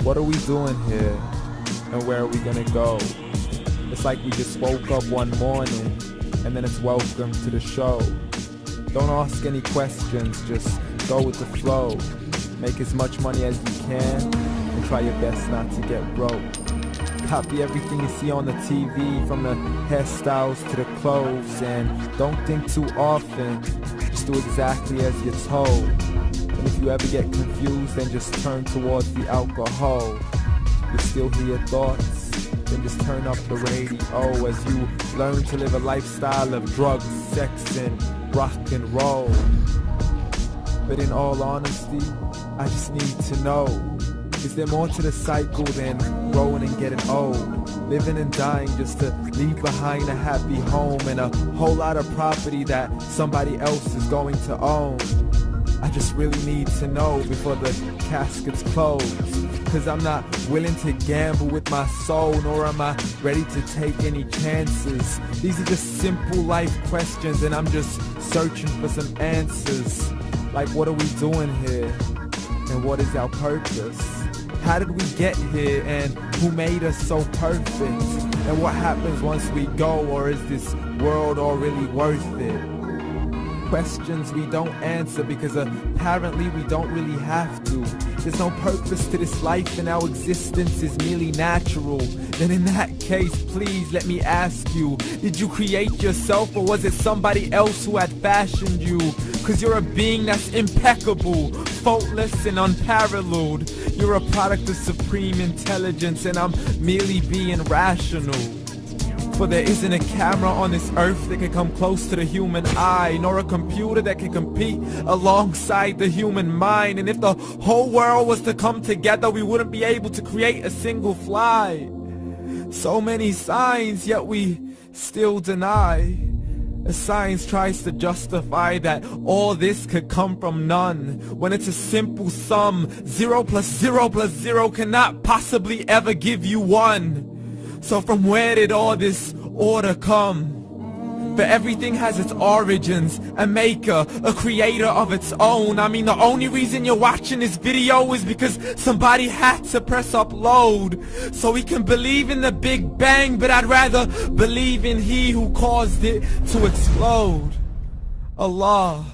What are we doing here? And where are we gonna go? It's like we just woke up one morning and then it's welcome to the show. Don't ask any questions, just go with the flow. Make as much money as you can and try your best not to get broke. Copy everything you see on the TV, from the hairstyles to the clothes, and don't think too often, just do exactly as you're told. And if you ever get confused, then just turn towards the alcohol. You still hear your thoughts, then just turn up the radio as you learn to live a lifestyle of drugs, sex, and rock and roll. But in all honesty, I just need to know, is there more to the cycle than growing and getting old? Living and dying just to leave behind a happy home and a whole lot of property that somebody else is going to own. I just really need to know before the casket's closed, cause I'm not willing to gamble with my soul, nor am I ready to take any chances. These are just simple life questions and I'm just searching for some answers. Like, what are we doing here? And what is our purpose? How did we get here, and who made us so perfect? And what happens once we go, or is this world all really worth it? Questions we don't answer because apparently we don't really have to. There's no purpose to this life and our existence is merely natural. Then in that case, please let me ask you, did you create yourself or was it somebody else who had fashioned you? Cause you're a being that's impeccable, faultless and unparalleled. You're a product of supreme intelligence and I'm merely being rational. For there isn't a camera on this earth that can come close to the human eye, nor a computer that can compete alongside the human mind. And if the whole world was to come together, we wouldn't be able to create a single fly. So many signs, yet we still deny. As science tries to justify that all this could come from none, when it's a simple sum. 0 plus 0 plus 0 cannot possibly ever give you 1. So from where did all this order come? For everything has its origins, a maker, a creator of its own. I mean, the only reason you're watching this video is because somebody had to press upload. So we can believe in the Big Bang, but I'd rather believe in He who caused it to explode. Allah,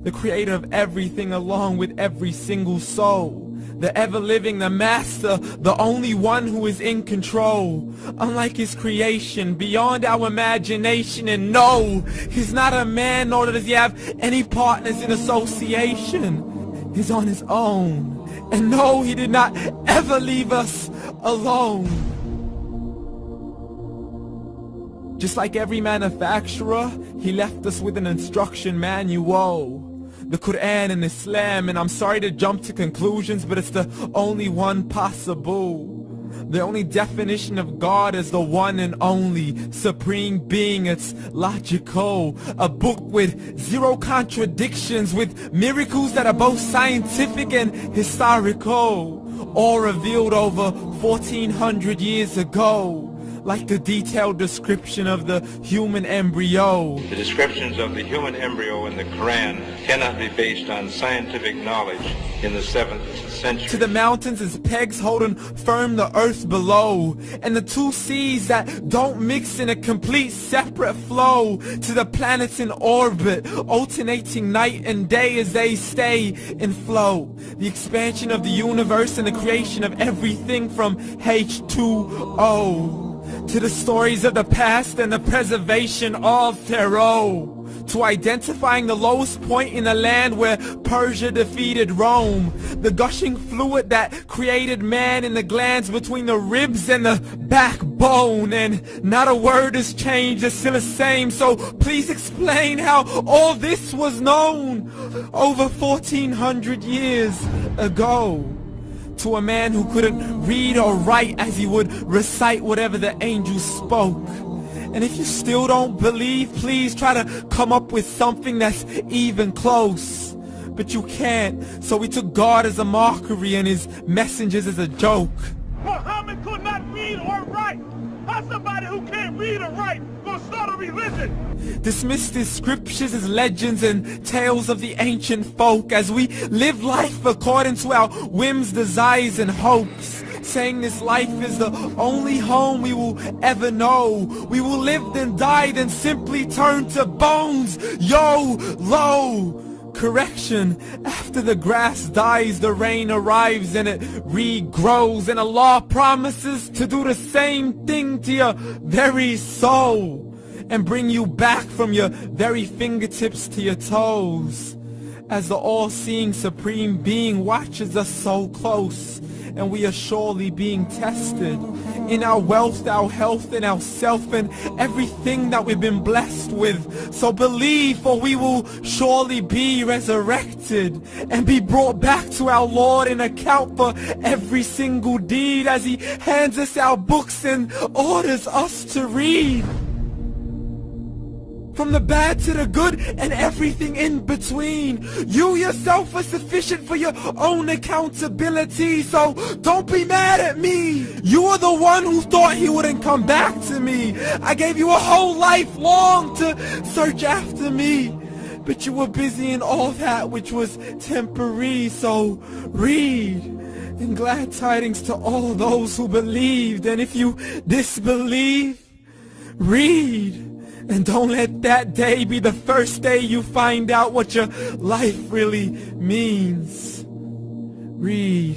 the creator of everything along with every single soul. The ever-living, the master, the only one who is in control. Unlike his creation, beyond our imagination. And no, he's not a man, nor does he have any partners in association. He's on his own. And no, he did not ever leave us alone. Just like every manufacturer, he left us with an instruction manual. The Quran and Islam, and I'm sorry to jump to conclusions, but it's the only one possible. The only definition of God is the one and only supreme being. It's logical, a book with 0 contradictions, with miracles that are both scientific and historical, all revealed over 1400 years ago. Like the detailed description of the human embryo. The descriptions of the human embryo in the Quran cannot be based on scientific knowledge in the 7th century. To the mountains as pegs holding firm the earth below, and the 2 seas that don't mix in a complete separate flow. To the planets in orbit, alternating night and day as they stay in flow. The expansion of the universe and the creation of everything from H2O. To the stories of the past and the preservation of Pharaoh. To identifying the lowest point in the land where Persia defeated Rome. The gushing fluid that created man in the glands between the ribs and the backbone. And not a word has changed, it's still the same. So please explain how all this was known over 1400 years ago. To a man who couldn't read or write as he would recite whatever the angels spoke. And if you still don't believe, please try to come up with something that's even close. But you can't, so we took God as a mockery and his messengers as a joke. Muhammad could not read or write. How somebody who can't read or write gonna start a religion? Dismissed his scriptures as legends and tales of the ancient folk as we live life according to our whims, desires, and hopes. saying this life is the only home we will ever know. We will live then die, then simply turn to bones. YOLO! Correction, after the grass dies, the rain arrives and it regrows, and Allah promises to do the same thing to your very soul and bring you back from your very fingertips to your toes, as the all-seeing supreme being watches us so close, and we are surely being tested in our wealth, our health, and our self, and everything that we've been blessed with. So believe, for we will surely be resurrected and be brought back to our Lord and account for every single deed, as He hands us our books and orders us to read. From the bad to the good and everything in between. You yourself are sufficient for your own accountability, so don't be mad at me. You are the one who thought He wouldn't come back to me. I gave you a whole life long to search after me, but you were busy in all that which was temporary. So read, and glad tidings to all those who believed. And if you disbelieve, read. And don't let that day be the first day you find out what your life really means. Read.